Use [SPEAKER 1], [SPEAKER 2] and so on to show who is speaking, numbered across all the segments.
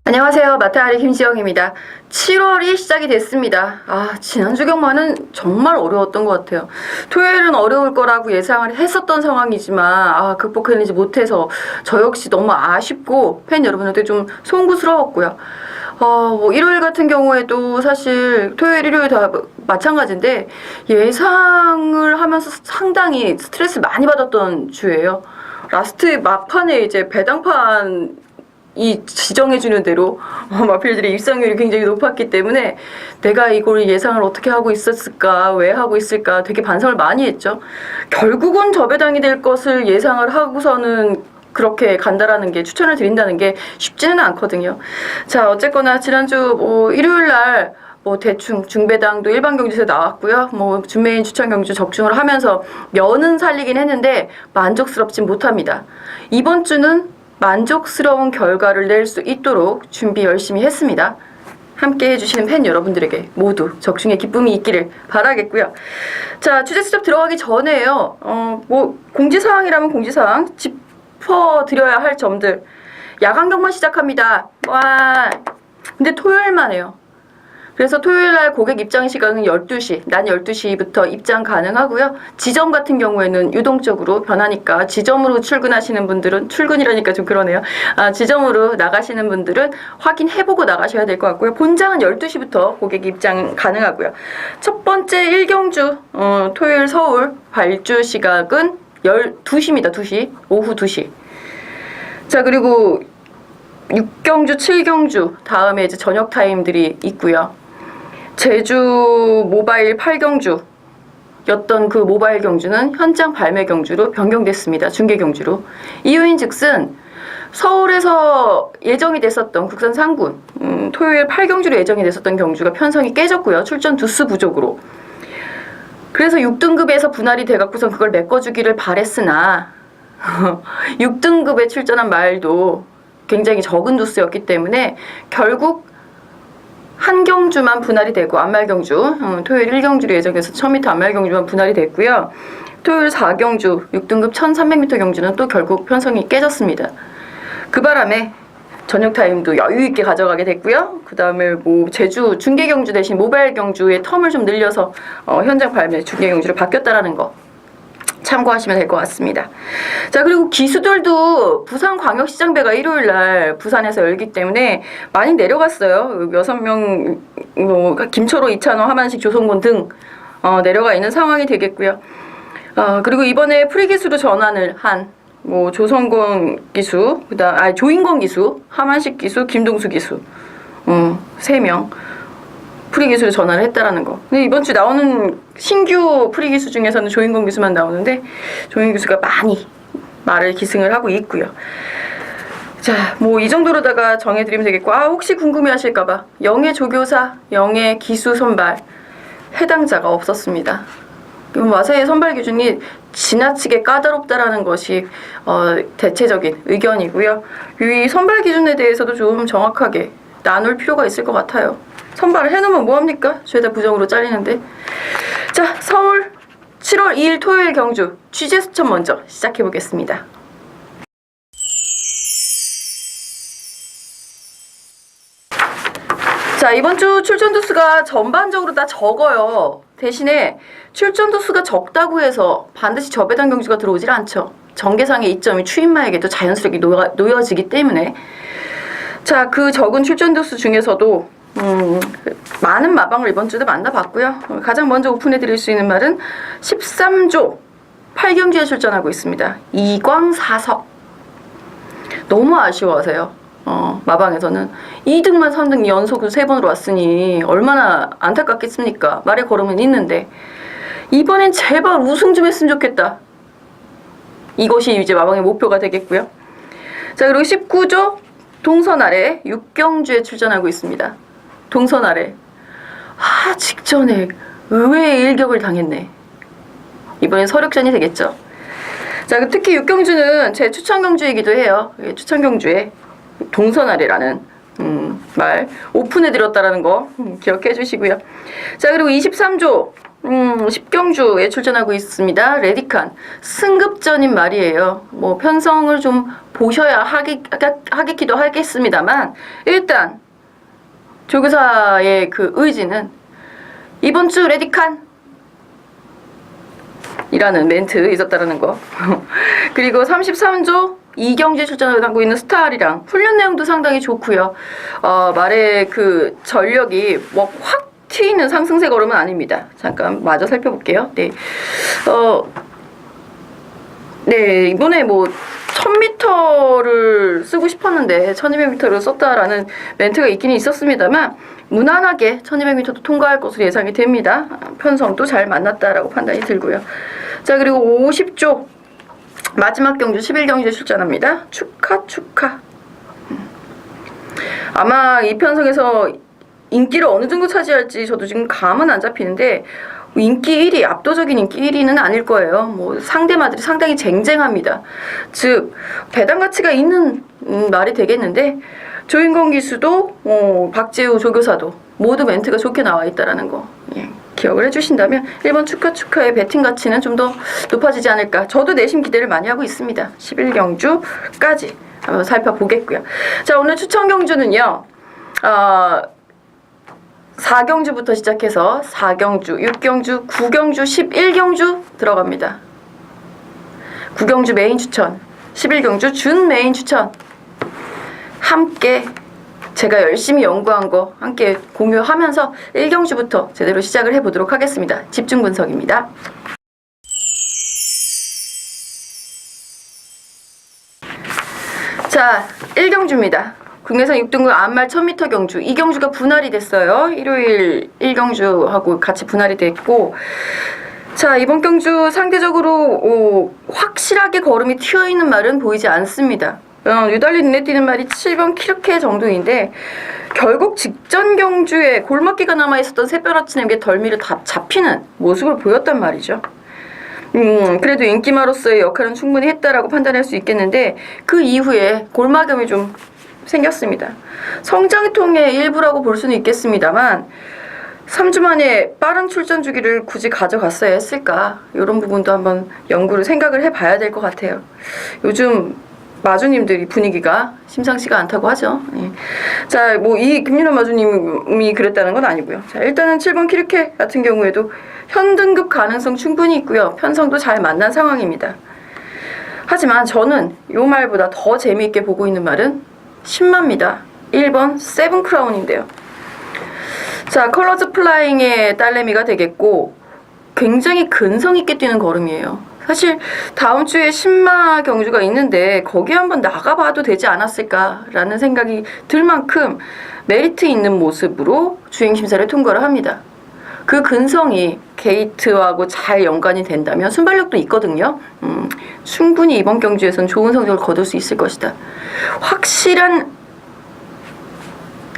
[SPEAKER 1] 안녕하세요. 마타리 김지영입니다. 7월이 시작이 됐습니다. 지난주 경마는 정말 어려웠던 것 같아요. 토요일은 어려울 거라고 예상을 했었던 상황이지만 극복해내지 못해서 저 역시 너무 아쉽고 팬 여러분한테 좀 송구스러웠고요. 일요일 같은 경우에도 사실 토요일, 일요일 다 마찬가지인데 예상을 하면서 상당히 스트레스 많이 받았던 주예요. 라스트 막판에 이제 배당판 이 지정해주는 대로 마필들의 입상률이 굉장히 높았기 때문에 내가 이걸 예상을 어떻게 하고 있었을까, 왜 하고 있을까 되게 반성을 많이 했죠. 결국은 저배당이 될 것을 예상을 하고서는 그렇게 간다라는 게, 추천을 드린다는 게 쉽지는 않거든요. 자, 어쨌거나 지난주 일요일 날 대충 중배당도 일반 경주에서 나왔고요. 준메인 추천 경주 적중을 하면서 면은 살리긴 했는데 만족스럽진 못합니다. 이번 주는 만족스러운 결과를 낼 수 있도록 준비 열심히 했습니다. 함께 해주시는 팬 여러분들에게 모두 적중의 기쁨이 있기를 바라겠고요. 자, 주제 수첩 들어가기 전에요. 공지사항이라면 공지사항 짚어드려야 할 점들. 야간 경마 시작합니다. 와, 근데 토요일만 해요. 그래서 토요일날 고객 입장 시간은 12시, 낮 12시부터 입장 가능하고요. 지점 같은 경우에는 유동적으로 변하니까 지점으로 출근하시는 분들은, 출근이라니까 좀 그러네요. 지점으로 나가시는 분들은 확인해보고 나가셔야 될 것 같고요. 본장은 12시부터 고객 입장 가능하고요. 첫 번째 1경주, 토요일 서울 발주 시각은 2시입니다. 2시, 오후 2시. 자, 그리고 6경주, 7경주 다음에 이제 저녁 타임들이 있고요. 제주 모바일 8경주였던 그 모바일 경주는 현장 발매 경주로 변경됐습니다. 중계 경주로. 이유인즉슨 서울에서 예정이 됐었던 국산 상군 토요일 8경주로 예정이 됐었던 경주가 편성이 깨졌고요. 출전 두수 부족으로. 그래서 6등급에서 분할이 돼갖고선 그걸 메꿔주기를 바랬으나 6등급에 출전한 말도 굉장히 적은 두수였기 때문에 결국 한 경주만 분할이 되고, 안말경주, 토요일 1경주로 예정돼서 1000m 안말경주만 분할이 됐고요. 토요일 4경주 6등급 1300m 경주는 또 결국 편성이 깨졌습니다. 그 바람에 저녁 타임도 여유 있게 가져가게 됐고요. 그 다음에 제주 중계 경주 대신 모바일 경주의 텀을 좀 늘려서 현장 발매 중계 경주로 바뀌었다라는 거 참고하시면 될 것 같습니다. 자, 그리고 기수들도 부산광역시장배가 일요일날 부산에서 열기 때문에 많이 내려갔어요. 6명, 김철호, 이찬호, 하만식, 조성곤 등 내려가 있는 상황이 되겠고요. 그리고 이번에 프리기수로 전환을 한 조성곤 기수, 조인권 기수, 하만식 기수, 김동수 기수 3명 프리기수로 전환을 했다라는 거. 근데 이번 주 나오는 신규 프리기수 중에서는 조인권 기수만 나오는데 조인권 기수가 많이 말을 기승을 하고 있고요. 자, 이 정도로다가 정해드리면 되겠고, 혹시 궁금해하실까봐 영예 조교사, 영예 기수 선발 해당자가 없었습니다. 마사의 선발 기준이 지나치게 까다롭다라는 것이 대체적인 의견이고요. 이 선발 기준에 대해서도 좀 정확하게 나눌 필요가 있을 것 같아요. 선발을 해놓으면 뭐합니까? 죄다 부정으로 잘리는데. 자, 서울 7월 2일 토요일 경주 취재 수첩 먼저 시작해보겠습니다. 자, 이번 주 출전 두수가 전반적으로 다 적어요. 대신에 출전 두수가 적다고 해서 반드시 저배당 경주가 들어오질 않죠. 전개상의 이점이 추임마에게도 자연스럽게 놓여지기 때문에. 자, 그 적은 출전 두수 중에서도 많은 마방을 이번 주도 만나봤고요. 가장 먼저 오픈해드릴 수 있는 말은 13조 8경주에 출전하고 있습니다. 이광사석. 너무 아쉬워하세요. 마방에서는 2등만 3등 연속으로 3번으로 왔으니 얼마나 안타깝겠습니까? 말의 걸음은 있는데 이번엔 제발 우승 좀 했으면 좋겠다. 이것이 이제 마방의 목표가 되겠고요. 자, 그리고 19조 동선 아래 6경주에 출전하고 있습니다. 동선 아래. 직전에 의외의 일격을 당했네. 이번엔 서륙전이 되겠죠. 자, 특히 6경주는 제 추천 경주이기도 해요. 추천 경주에 동선 아래라는 말 오픈해드렸다라는 거 기억해 주시고요. 자, 그리고 23조 10경주에 출전하고 있습니다. 레디칸 승급전인 말이에요. 뭐 편성을 좀 보셔야 하겠기도 하겠습니다만 일단 조교사의 그 의지는 이번 주 레디칸 이라는 멘트 있었다라는 거. 그리고 33조 이경주에 출전을 하고 있는 스타알이랑 훈련 내용도 상당히 좋고요. 말의 그 전력이 뭐 확 튀는 상승세 걸음은 아닙니다. 잠깐 마저 살펴볼게요. 네. 네, 이번에 뭐 1000m를 쓰고 싶었는데 1200m를 썼다라는 멘트가 있기는 있었습니다만 무난하게 1200m도 통과할 것으로 예상이 됩니다. 편성도 잘 만났다라고 판단이 들고요. 자, 그리고 50조 마지막 경주 11경주에 출전합니다. 축하. 아마 이 편성에서 인기를 어느 정도 차지할지 저도 지금 감은 안 잡히는데 인기 1위, 압도적인 인기 1위는 아닐 거예요. 뭐 상대마들이 상당히 쟁쟁합니다. 즉 배당 가치가 있는 말이 되겠는데 조인권 기수도 박재우 조교사도 모두 멘트가 좋게 나와 있다라는 거 기억을 해주신다면 1번 축하의 배팅 가치는 좀 더 높아지지 않을까. 저도 내심 기대를 많이 하고 있습니다. 11경주까지 한번 살펴보겠고요. 자, 오늘 추천 경주는요. 4경주부터 시작해서 4경주, 6경주, 9경주, 11경주 들어갑니다. 9경주 메인 추천, 11경주 준 메인 추천 함께 제가 열심히 연구한 거 함께 공유하면서 1경주부터 제대로 시작을 해보도록 하겠습니다. 집중 분석입니다. 자, 1경주입니다. 국내선 6등급 안말 1000m 경주. 이 경주가 분할이 됐어요. 일요일 1경주하고 같이 분할이 됐고, 자, 이번 경주 상대적으로 확실하게 걸음이 튀어있는 말은 보이지 않습니다. 유달리 눈에 띄는 말이 7번 키르케 정도인데 결국 직전 경주에 골막기가 남아있었던 새벽아침에 덜미를 다 잡히는 모습을 보였단 말이죠. 그래도 인기마로서의 역할은 충분히 했다라고 판단할 수 있겠는데 그 이후에 골마겸이 좀 생겼습니다. 성장통의 일부라고 볼 수는 있겠습니다만 3주 만에 빠른 출전 주기를 굳이 가져갔어야 했을까? 이런 부분도 한번 연구를 생각을 해봐야 될 것 같아요. 요즘 마주님들이 분위기가 심상치가 않다고 하죠. 예. 자, 뭐 이 김윤호 마주님이 그랬다는 건 아니고요. 자, 일단은 7번 키르케 같은 경우에도 현등급 가능성 충분히 있고요. 편성도 잘 만난 상황입니다. 하지만 저는 이 말보다 더 재미있게 보고 있는 말은 신마입니다. 1번 세븐 크라운인데요. 자, 컬러즈 플라잉의 딸내미가 되겠고 굉장히 근성 있게 뛰는 걸음이에요. 사실 다음 주에 신마 경주가 있는데 거기에 한번 나가봐도 되지 않았을까라는 생각이 들 만큼 메리트 있는 모습으로 주행심사를 통과를 합니다. 그 근성이 게이트하고 잘 연관이 된다면 순발력도 있거든요. 충분히 이번 경주에선 좋은 성적을 거둘 수 있을 것이다. 확실한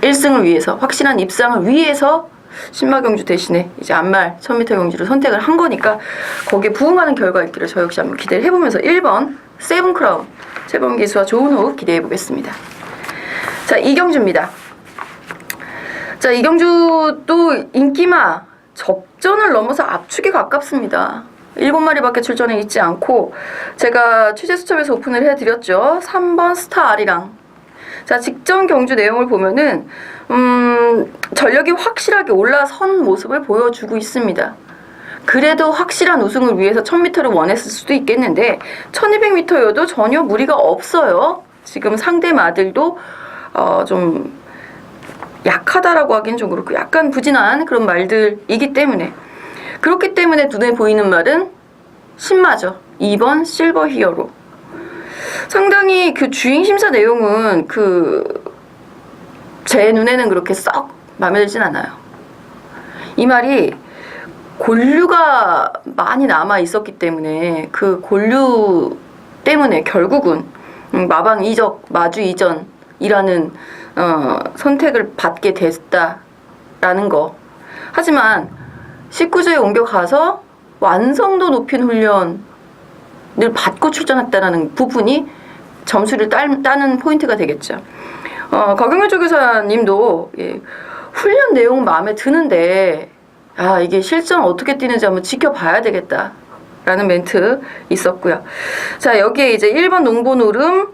[SPEAKER 1] 1승을 위해서, 확실한 입상을 위해서 신마 경주 대신에 이제 안말 1000m 경주를 선택을 한 거니까 거기에 부응하는 결과 있기를 저 역시 한번 기대를 해보면서 1번 세븐 크라운 재범 기수와 좋은 호흡 기대해 보겠습니다. 자, 이경주입니다. 자, 이경주도 인기마 접전을 넘어서 압축에 가깝습니다. 7마리밖에 출전해 있지 않고 제가 취재 수첩에서 오픈을 해드렸죠. 3번 스타알이랑. 자, 직전 경주 내용을 보면은 전력이 확실하게 올라선 모습을 보여주고 있습니다. 그래도 확실한 우승을 위해서 1000m를 원했을 수도 있겠는데 1200m여도 전혀 무리가 없어요. 지금 상대 마들도 좀 약하다라고 하긴 좀 그렇고 약간 부진한 그런 말들이기 때문에 그렇기 때문에 눈에 보이는 말은 신마죠. 2번 실버 히어로. 상당히 그 주행 심사 내용은 제 눈에는 그렇게 썩 마음에 들진 않아요. 이 말이 곤류가 많이 남아 있었기 때문에 그 곤류 때문에 결국은 마방 이적, 마주 이전이라는 선택을 받게 됐다라는 거. 하지만 19조에 옮겨가서 완성도 높인 훈련을 받고 출전했다는 부분이 점수를 따는 포인트가 되겠죠. 거경열 조교사님도 훈련 내용 마음에 드는데 아, 이게 실전 어떻게 뛰는지 한번 지켜봐야 되겠다 라는 멘트 있었고요. 자, 여기에 이제 1번 농보노름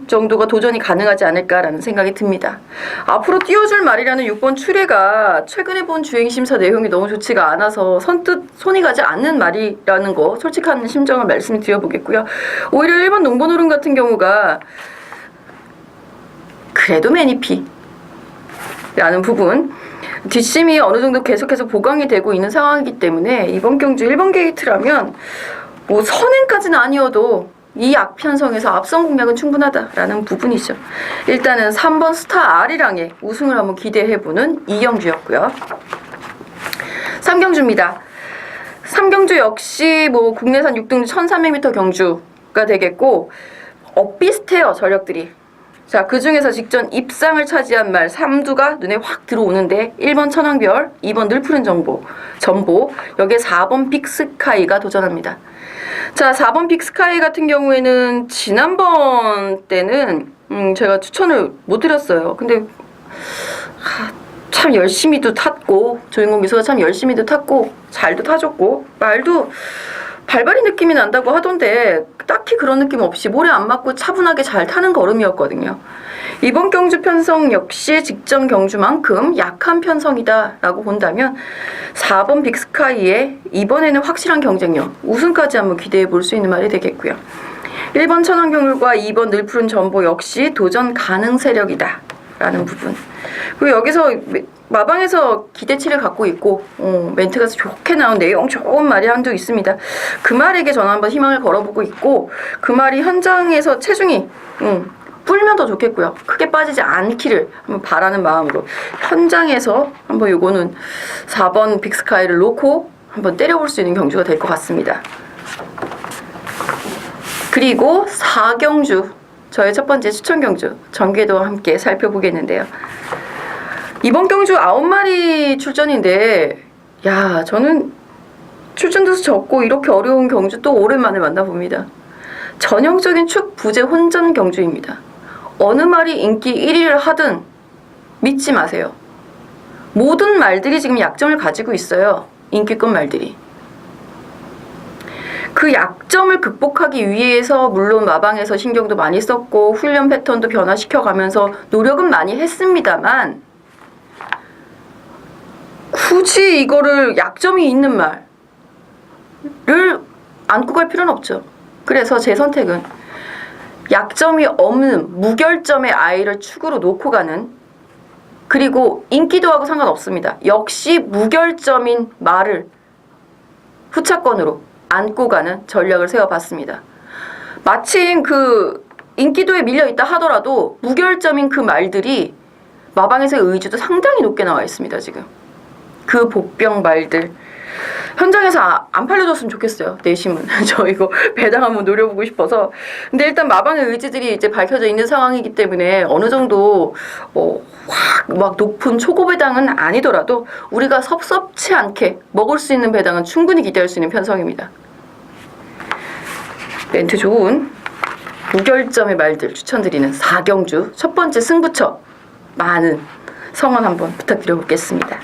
[SPEAKER 1] 정도가 도전이 가능하지 않을까라는 생각이 듭니다. 앞으로 띄워줄 말이라는 6번 출애가 최근에 본 주행심사 내용이 너무 좋지가 않아서 선뜻 손이 가지 않는 말이라는 거 솔직한 심정을 말씀드려보겠고요. 오히려 1번 농보노름 같은 경우가 그래도 매니피 라는 부분, 뒷심이 어느 정도 계속해서 보강이 되고 있는 상황이기 때문에 이번 경주 1번 게이트라면 뭐 선행까지는 아니어도 이 악편성에서 앞선 공략은 충분하다라는 부분이죠. 일단은 3번 스타 R이랑의 우승을 한번 기대해보는 이 경주였고요. 3경주입니다. 3경주 역시 뭐 국내산 6등 1300m 경주가 되겠고 엇비슷해요, 전력들이. 자, 그 중에서 직전 입상을 차지한 말 3두가 눈에 확 들어오는데 1번 천왕별, 2번 늘푸른 전보, 여기에 4번 빅스카이가 도전합니다. 자, 4번 빅스카이 같은 경우에는 지난번 때는 제가 추천을 못 드렸어요. 근데 참 열심히도 탔고, 조인공 미소가 참 열심히도 탔고 잘도 타줬고 말도 발발이 느낌이 난다고 하던데 딱히 그런 느낌 없이 모래 안 맞고 차분하게 잘 타는 걸음이었거든요. 이번 경주 편성 역시 직전 경주만큼 약한 편성이다 라고 본다면 4번 빅스카이의 이번에는 확실한 경쟁력, 우승까지 한번 기대해 볼 수 있는 말이 되겠고요. 1번 천왕병울과 2번 늘푸른 전보 역시 도전 가능 세력이다 라는 부분. 그리고 여기서 마방에서 기대치를 갖고 있고 멘트가 좋게 나온 내용 좋은 말이 한두 있습니다. 그 말에게 저는 한번 희망을 걸어보고 있고, 그 말이 현장에서 체중이 불면 더 좋겠고요. 크게 빠지지 않기를 한번 바라는 마음으로 현장에서 한번 요거는 4번 빅스카이를 놓고 한번 때려볼 수 있는 경주가 될 것 같습니다. 그리고 4경주, 저의 첫 번째 추천 경주 전개도와 함께 살펴보겠는데요. 이번 경주 9마리 출전인데, 야, 저는 출전도수 적고 이렇게 어려운 경주 또 오랜만에 만나봅니다. 전형적인 축 부재 혼전 경주입니다. 어느 말이 인기 1위를 하든 믿지 마세요. 모든 말들이 지금 약점을 가지고 있어요. 인기급 말들이. 그 약점을 극복하기 위해서 물론 마방에서 신경도 많이 썼고 훈련 패턴도 변화시켜가면서 노력은 많이 했습니다만, 굳이 이거를 약점이 있는 말을 안고 갈 필요는 없죠. 그래서 제 선택은 약점이 없는 무결점의 아이를 축으로 놓고 가는, 그리고 인기도하고 상관없습니다. 역시 무결점인 말을 후차권으로 안고 가는 전략을 세워봤습니다. 마침 그 인기도에 밀려있다 하더라도 무결점인 그 말들이 마방에서의 의지도 상당히 높게 나와 있습니다. 지금 그 복병 말들 현장에서 안 팔려줬으면 좋겠어요. 내심은 저 이거 배당 한번 노려보고 싶어서. 근데 일단 마방의 의지들이 이제 밝혀져 있는 상황이기 때문에 어느 정도 확 막 높은 초고 배당은 아니더라도 우리가 섭섭치 않게 먹을 수 있는 배당은 충분히 기대할 수 있는 편성입니다. 멘트 좋은 무결점의 말들 추천드리는 4경주 첫 번째 승부처 많은 성원 한번 부탁드려보겠습니다.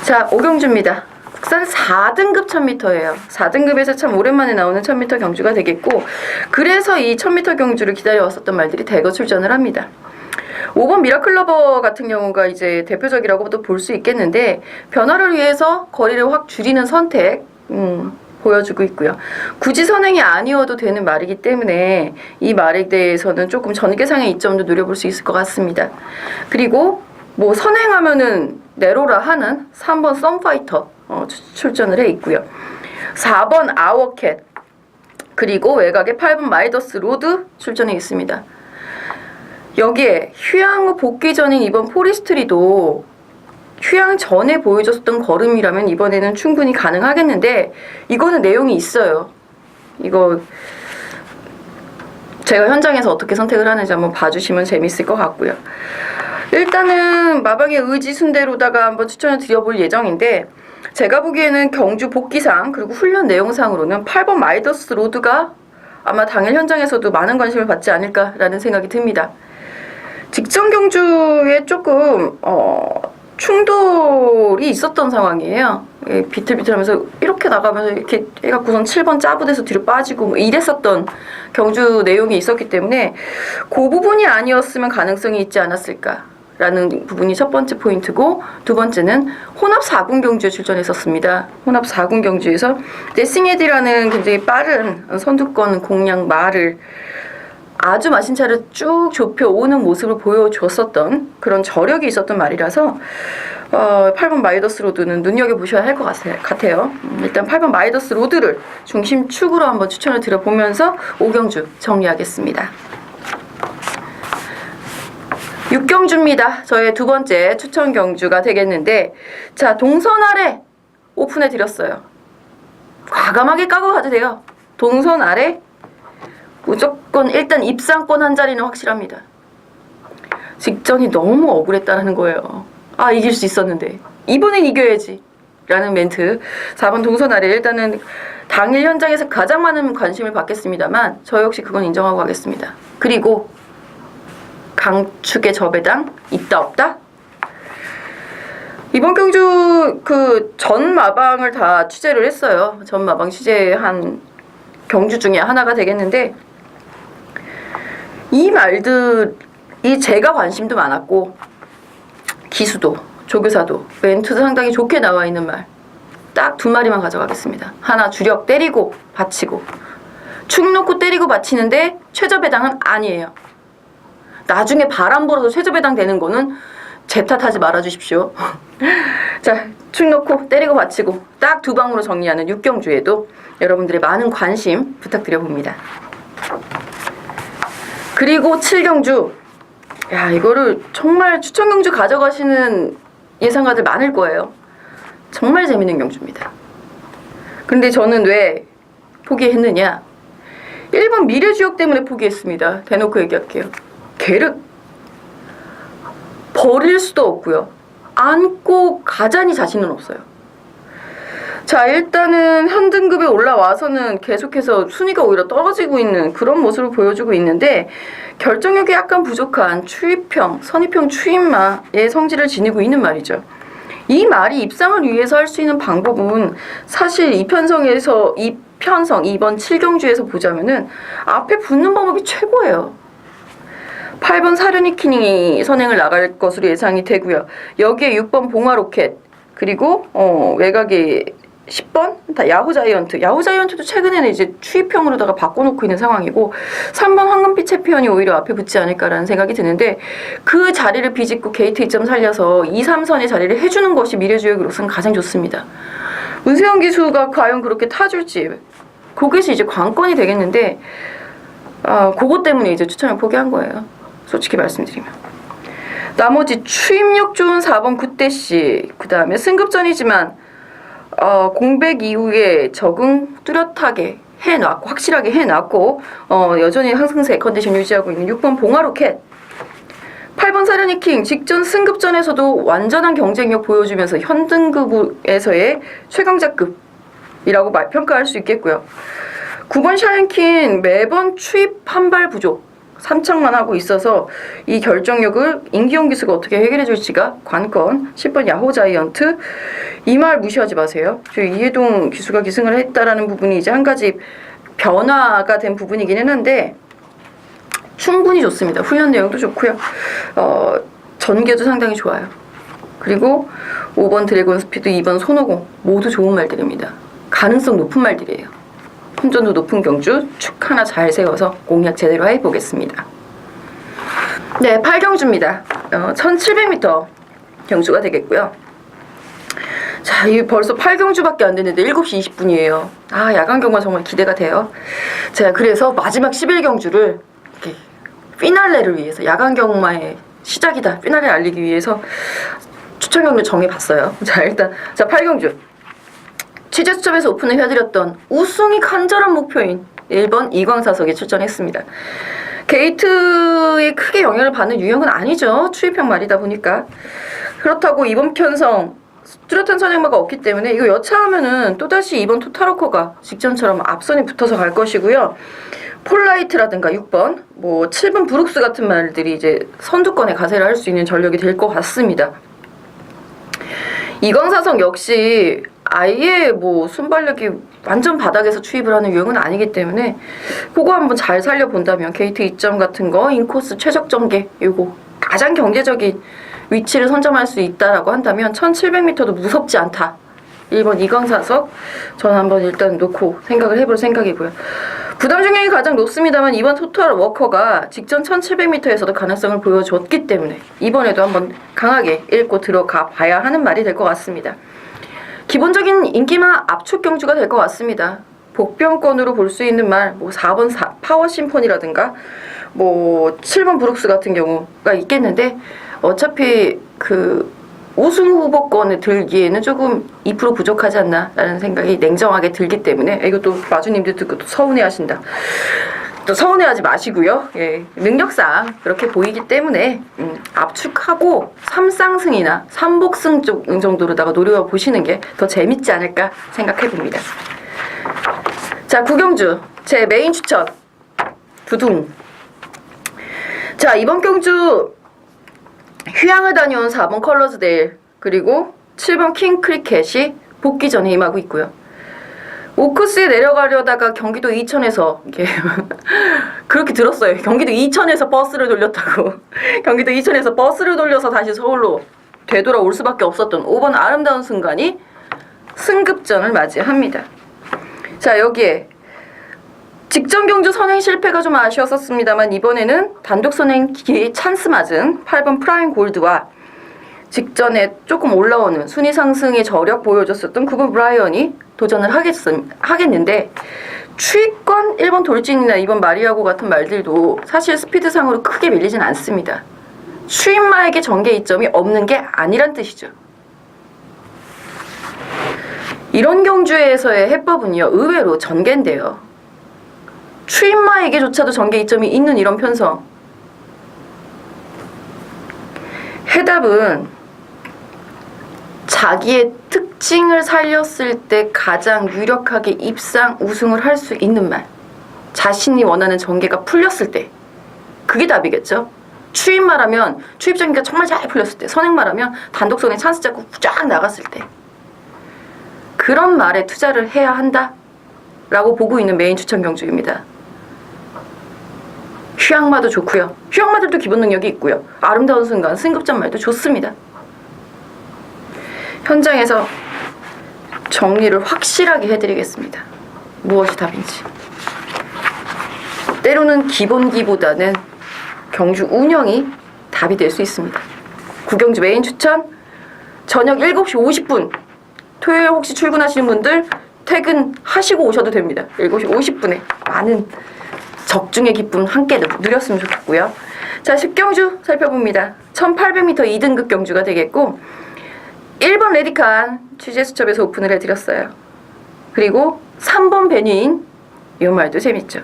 [SPEAKER 1] 자, 5경주입니다. 국산 4등급 1000m예요. 4등급에서 참 오랜만에 나오는 1000m 경주가 되겠고, 그래서 이 1000m 경주를 기다려왔었던 말들이 대거 출전을 합니다. 5번 미라클러버 같은 경우가 이제 대표적이라고도 볼 수 있겠는데, 변화를 위해서 거리를 확 줄이는 선택 보여주고 있고요. 굳이 선행이 아니어도 되는 말이기 때문에 이 말에 대해서는 조금 전개상의 이점도 노려볼 수 있을 것 같습니다. 그리고 뭐 선행하면은 내로라 하는 3번 썸파이터 출전을 해 있고요. 4번 아워캣, 그리고 외곽에 8번 마이더스 로드 출전해 있습니다. 여기에 휴양 후 복귀 전인 이번 포리스트리도 휴양 전에 보여줬던 걸음이라면 이번에는 충분히 가능하겠는데, 이거는 내용이 있어요. 이거 제가 현장에서 어떻게 선택을 하는지 한번 봐주시면 재밌을 것 같고요. 일단은 마방의 의지 순대로다가 한번 추천을 드려볼 예정인데, 제가 보기에는 경주 복귀상 그리고 훈련 내용상으로는 8번 마이더스 로드가 아마 당일 현장에서도 많은 관심을 받지 않을까라는 생각이 듭니다. 직전 경주에 조금 충돌이 있었던 상황이에요. 비틀비틀하면서 이렇게 나가면서 이렇게 해갖고선 7번 짜부돼서 뒤로 빠지고 뭐 이랬었던 경주 내용이 있었기 때문에 그 부분이 아니었으면 가능성이 있지 않았을까라는 부분이 첫 번째 포인트고, 두 번째는 혼합 4군 경주에 출전했었습니다. 혼합 4군 경주에서 데싱헤드라는 굉장히 빠른 선두권 공략 말을 아주 마신 차를 쭉 좁혀오는 모습을 보여줬었던 그런 저력이 있었던 말이라서 8번 마이더스 로드는 눈여겨보셔야 할 것 같아요. 일단 8번 마이더스 로드를 중심축으로 한번 추천을 드려보면서 5경주 정리하겠습니다. 6경주입니다. 저의 두 번째 추천 경주가 되겠는데, 자, 동선 아래 오픈해 드렸어요. 과감하게 까고 가도 돼요. 동선 아래 무조건 일단 입상권 한 자리는 확실합니다. 직전이 너무 억울했다는 거예요. 아, 이길 수 있었는데 이번엔 이겨야지 라는 멘트. 4번 동선 아래 일단은 당일 현장에서 가장 많은 관심을 받겠습니다만 저 역시 그건 인정하고 가겠습니다. 그리고 강축의 저배당 있다 없다? 이번 경주 그 전 마방을 다 취재를 했어요. 전 마방 취재한 경주 중에 하나가 되겠는데, 이 말들이 제가 관심도 많았고 기수도 조교사도 멘트도 상당히 좋게 나와 있는 말 딱 두 마리만 가져가겠습니다. 하나, 주력 때리고 받치고. 축 놓고 때리고 받치는데 최저배당은 아니에요. 나중에 바람 불어서 최저배당 되는 거는 제 탓하지 말아주십시오. 자, 축 놓고 때리고 받치고 딱 두 방으로 정리하는 6경주에도 여러분들의 많은 관심 부탁드려봅니다. 그리고 7경주, 야, 이거를 정말 추천 경주 가져가시는 예상가들 많을 거예요. 정말 재밌는 경주입니다. 근데 저는 왜 포기했느냐? 1번 미래주역 때문에 포기했습니다. 대놓고 얘기할게요. 걔를 버릴 수도 없고요. 안고 가자니 자신은 없어요. 자, 일단은 현등급에 올라와서는 계속해서 순위가 오히려 떨어지고 있는 그런 모습을 보여주고 있는데, 결정력이 약간 부족한 추입형, 선입형 추입마의 성질을 지니고 있는 말이죠. 이 말이 입상을 위해서 할 수 있는 방법은 사실 이편성 2번 7경주에서 보자면은 앞에 붙는 방법이 최고예요. 8번 사르니키닝이 선행을 나갈 것으로 예상이 되고요. 여기에 6번 봉화로켓, 그리고 외곽에 10번 다 야후자이언트. 야후자이언트도 최근에는 이제 추입형으로다가 바꿔놓고 있는 상황이고, 3번 황금빛 챔피언이 오히려 앞에 붙지 않을까라는 생각이 드는데, 그 자리를 비집고 게이트 2점 살려서 2, 3선의 자리를 해주는 것이 미래주역으로서는 가장 좋습니다. 문세영 기수가 과연 그렇게 타줄지 그것이 이제 관건이 되겠는데, 그것 때문에 이제 추천을 포기한 거예요. 솔직히 말씀드리면. 나머지 추임력 좋은 4번 굿대씨, 그 다음에 승급전이지만 공백 이후에 적응 뚜렷하게 해놨고, 확실하게 해놨고, 여전히 상승세 컨디션 유지하고 있는 6번 봉화로켓, 8번 사르니킹 직전 승급전에서도 완전한 경쟁력 보여주면서 현등급에서의 최강자급이라고 평가할 수 있겠고요. 9번 샤렌킨 매번 추입 한 발 부족, 3착만 하고 있어서 이 결정력을 임기용 기수가 어떻게 해결해 줄지가 관건. 10번 야호자이언트, 이 말 무시하지 마세요. 이해동 기수가 기승을 했다라는 부분이 이제 한 가지 변화가 된 부분이기는 한데 충분히 좋습니다. 훈련 내용도 좋고요. 전개도 상당히 좋아요. 그리고 5번 드래곤 스피드, 2번 손오공 모두 좋은 말들입니다. 가능성 높은 말들이에요. 혼전도 높은 경주, 축 하나 잘 세워서 공략 제대로 해보겠습니다. 네, 8경주입니다. 1700m 경주가 되겠고요. 자, 이 벌써 8경주밖에 안 됐는데 7시 20분이에요. 야간 경마 정말 기대가 돼요. 제가 그래서 마지막 11경주를 이렇게 피날레를 위해서, 야간 경마의 시작이다, 피날레를 알리기 위해서 추천 경주 정해봤어요. 자, 일단 8경주. 취재 수첩에서 오픈을 해드렸던 우승이 간절한 목표인 1번 이광사석에 출전했습니다. 게이트에 크게 영향을 받는 유형은 아니죠. 추입형 말이다 보니까. 그렇다고 이번 편성 뚜렷한 선행마가 없기 때문에 이거 여차하면은 또다시 이번 토타로커가 직전처럼 앞선에 붙어서 갈 것이고요. 폴라이트라든가 6번, 7번 브룩스 같은 말들이 이제 선두권에 가세를 할 수 있는 전력이 될 것 같습니다. 이광사성 역시 아예 뭐 순발력이 완전 바닥에서 추입을 하는 유형은 아니기 때문에 그거 한번 잘 살려본다면 게이트 2점 같은 거, 인코스 최적 전개 요거 가장 경제적인 위치를 선점할 수 있다라고 한다면 1700m도 무섭지 않다. 1번 이광사석 저는 한번 일단 놓고 생각을 해볼 생각이고요. 부담 중량이 가장 높습니다만 이번 토탈 워커가 직전 1700m에서도 가능성을 보여줬기 때문에 이번에도 한번 강하게 읽고 들어가 봐야 하는 말이 될 것 같습니다. 기본적인 인기마 압축 경주가 될 것 같습니다. 복병권으로 볼 수 있는 말, 뭐 4번 파워 심포니라든가 뭐 7번 브룩스 같은 경우가 있겠는데 어차피 그 우승 후보권에 들기에는 조금 2% 부족하지 않나라는 생각이 냉정하게 들기 때문에 이것도 마주님들 듣고 또 서운해하신다. 또 서운해하지 마시고요. 예, 능력상 그렇게 보이기 때문에 압축하고 3쌍승이나 3복승 쪽 정도로다가 노려보시는 게 더 재밌지 않을까 생각해 봅니다. 자, 구경주 제 메인 추천 두둥. 자, 이번 경주 휴양을 다녀온 4번 컬러즈데일 그리고 7번 킹 크리켓이 복귀 전에 임하고 있고요. 오크스에 내려가려다가 경기도 이천에서 이게 그렇게 들었어요. 경기도 이천에서 버스를 돌렸다고. 경기도 이천에서 버스를 돌려서 다시 서울로 되돌아올 수밖에 없었던 5번 아름다운 순간이 승급전을 맞이합니다. 자, 여기에 직전 경주 선행 실패가 좀 아쉬웠었습니다만 이번에는 단독 선행기 찬스 맞은 8번 프라임 골드와 직전에 조금 올라오는 순위 상승의 저력 보여줬었던 9번 브라이언이 도전을 하겠는데 추위권 1번 돌진이나 2번 마리아고 같은 말들도 사실 스피드상으로 크게 밀리진 않습니다. 추임마에게 전개 이점이 없는 게 아니란 뜻이죠. 이런 경주에서의 해법은요 의외로 전개인데요. 추임마에게조차도 전개 이점이 있는 이런 편성. 해답은 자기의 특징을 살렸을 때 가장 유력하게 입상 우승을 할 수 있는 말. 자신이 원하는 전개가 풀렸을 때. 그게 답이겠죠. 추임마라면 추입 전개가 정말 잘 풀렸을 때. 선행마라면 단독선에 찬스 잡고 쫙 나갔을 때. 그런 말에 투자를 해야 한다 라고 보고 있는 메인 추천 경주입니다. 휴양마도 좋고요. 휴양마들도 기본 능력이 있고요. 아름다운 순간 승급전 말도 좋습니다. 현장에서 정리를 확실하게 해드리겠습니다. 무엇이 답인지. 때로는 기본기보다는 경주 운영이 답이 될 수 있습니다. 구경주 메인 추천 저녁 7시 50분 토요일 혹시 출근하시는 분들 퇴근하시고 오셔도 됩니다. 7시 50분에 많은 적중의 기쁨 함께 누렸으면 좋겠고요. 자, 10경주 살펴봅니다. 1800m 2등급 경주가 되겠고 1번 레디칸 취재수첩에서 오픈을 해드렸어요. 그리고 3번 베뉴인 이 말도 재밌죠.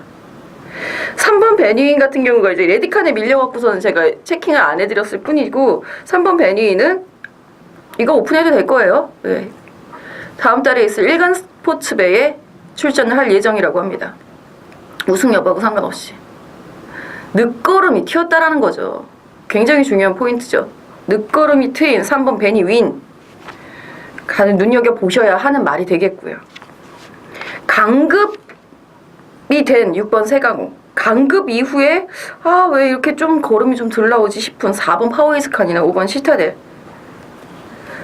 [SPEAKER 1] 3번 베뉴인 같은 경우가 이제 레디칸에 밀려갖고서는 제가 체킹을 안 해드렸을 뿐이고 3번 베뉴인은 이거 오픈해도 될 거예요. 네. 다음 달에 있을 일간 스포츠배에 출전을 할 예정이라고 합니다. 우승 여부하고 상관없이. 늦걸음이 튀었다라는 거죠. 굉장히 중요한 포인트죠. 늦걸음이 트인 3번 베니 윈. 가는 눈여겨보셔야 하는 말이 되겠고요. 강급이 된 6번 세강호. 강급 이후에 왜 이렇게 좀 걸음이 좀 덜 나오지 싶은 4번 파워이스칸이나 5번 시타델.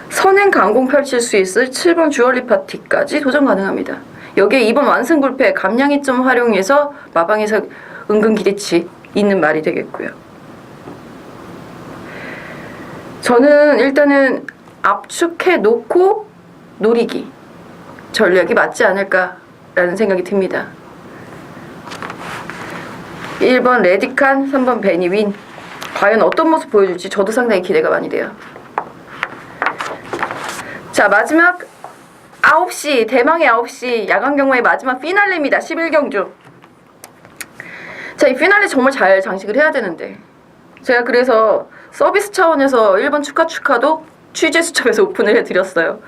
[SPEAKER 1] 선행 강공 펼칠 수 있을 7번 주얼리 파티까지 도전 가능합니다. 여기에 2번 완승불패 감량이점 활용해서 마방에서 은근 기대치 있는 말이 되겠고요. 저는 일단은 압축해 놓고 노리기 전략이 맞지 않을까라는 생각이 듭니다. 1번 레디칸, 3번 베니윈 과연 어떤 모습 보여줄지 저도 상당히 기대가 많이 돼요. 자, 마지막 9시 대망의 9시 야간 경마의 마지막 피날레입니다. 11경주. 자, 이 피날레 정말 잘 장식을 해야 되는데 제가 그래서 서비스 차원에서 1번 축하도 취재 수첩에서 오픈을 해드렸어요.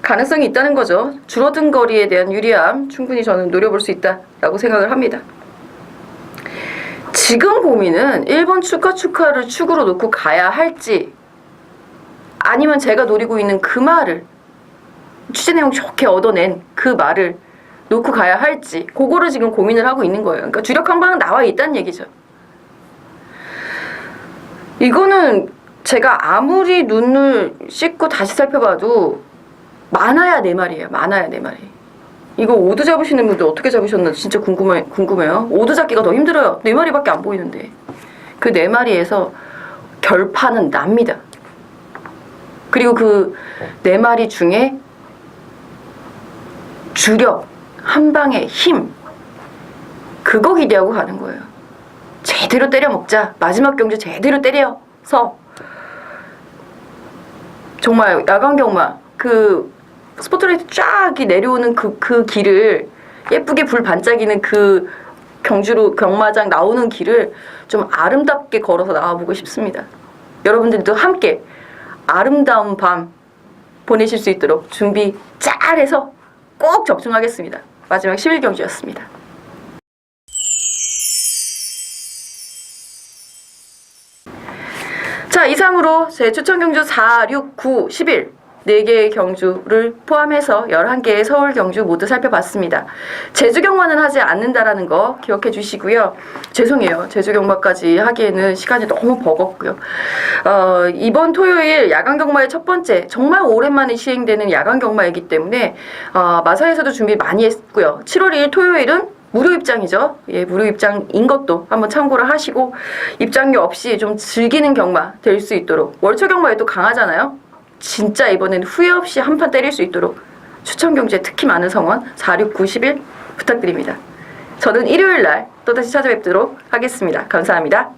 [SPEAKER 1] 가능성이 있다는 거죠. 줄어든 거리에 대한 유리함 충분히 저는 노려볼 수 있다라고 생각을 합니다. 지금 고민은 1번 축하를 축으로 놓고 가야 할지 아니면 제가 노리고 있는 그 말을 취재 내용 좋게 얻어낸 그 말을 놓고 가야 할지 그거를 지금 고민을 하고 있는 거예요. 그러니까 주력 항방은 나와 있다는 얘기죠. 이거는 제가 아무리 눈을 씻고 다시 살펴봐도 많아야 내 말이에요. 많아야 내 말이. 이거 오드 잡으시는 분들 어떻게 잡으셨나 진짜 궁금해요. 오드 잡기가 더 힘들어요. 네 마리밖에 안 보이는데. 그 네 마리에서 결판은 납니다. 그리고 그 네 마리 중에 주력, 한방의 힘, 그거 기대하고 가는 거예요. 제대로 때려 먹자. 마지막 경주 제대로 때려서 정말 야간 경마 그 스포트라이트 쫙 내려오는 그 길을 예쁘게 불 반짝이는 그 경주로 경마장 나오는 길을 좀 아름답게 걸어서 나와보고 싶습니다. 여러분들도 함께 아름다운 밤 보내실 수 있도록 준비 잘 해서 꼭 적중하겠습니다. 마지막 11경주였습니다. 자, 이상으로 제 추천 경주 4, 6, 9, 11 4개의 경주를 포함해서 11개의 서울 경주 모두 살펴봤습니다. 제주 경마는 하지 않는다라는 거 기억해 주시고요. 죄송해요. 제주 경마까지 하기에는 시간이 너무 버겁고요. 이번 토요일 야간 경마의 첫 번째 정말 오랜만에 시행되는 야간 경마이기 때문에 마사에서도 준비 많이 했고요. 7월 2일 토요일은 무료 입장이죠. 예, 무료 입장인 것도 한번 참고를 하시고 입장료 없이 좀 즐기는 경마 될 수 있도록 월초 경마에 또 강하잖아요. 진짜 이번엔 후회 없이 한판 때릴 수 있도록 추천 경주에 특히 많은 성원 4, 6, 9, 11 부탁드립니다. 저는 일요일 날 또다시 찾아뵙도록 하겠습니다. 감사합니다.